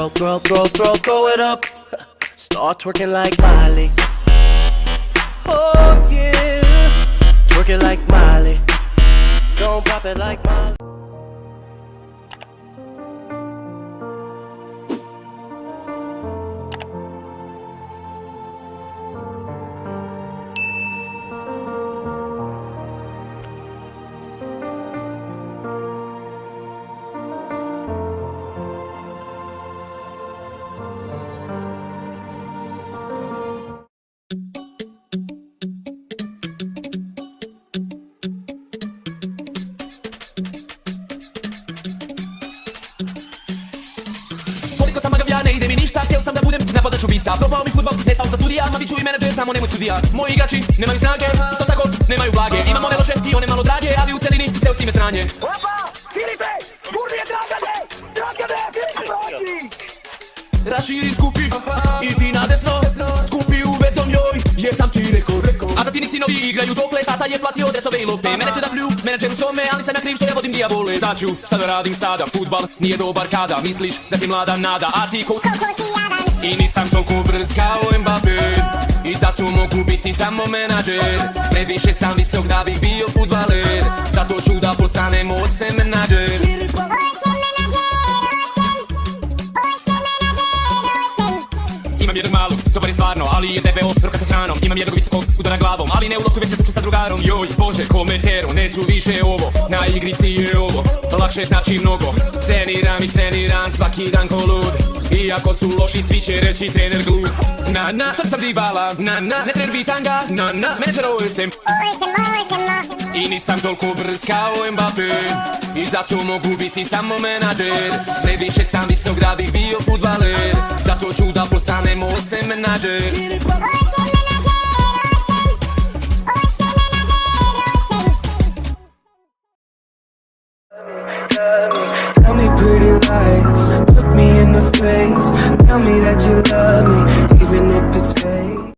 throw it up. Start twerking like Miley. Oh yeah, twerk it like Miley. Don't pop it like Miley. Koliko sam magav ja, ne ide mi ništa, htio sam da budem na podaču bica. Propao mi futbol, nestao sa studija, ma bit ću i menadžer, samo nemoj sudija. Moji igrači nemaju snage, isto tako nemaju blage. Imamo ove loše i one malo drage, ali u celini sve od time sranje. Opa, Filipe, Gurnije Dragane, Filipe proći! Raširi skupi i ti na desno, skupi u veznom joj, jer sam ti rekao. A tatini sinovi igraju dokle, tata je platio dresove i lopte. Mene će da plju, menadžer u svome, ali sam ja kriv što ja vodim dijabole. Taću, šta da radim sada, futbal nije dobar kada misliš da si mlada nada, a ti koliko si jadan. I nisam toliko brz kao Mbappé, i zato mogu biti samo menadžer. Previše sam visok da bih bio futbaler, zato ću da postanem osem menadžer. Imam jedan malog, dobar je stvarno, ali je debeo, ruka sa hranom. Imam jednog visokog, udara glavom, ali ne u loptu već se tuče sa drugarom. Joj, bože, komentero, neću više ovo, na igrici je ovo, lakše znači mnogo. Treniram svaki dan ko lud, iako su loši svi će reći trener glud. Na, to sam Dybala, na, ne trener bitanga, na, menadžer OSM. I nisam toliko brz kao Mbappé, i zato mogu biti samo menadžer. Previše sam visok da bih bio futbaler, zato ću da postanem osem menadžer.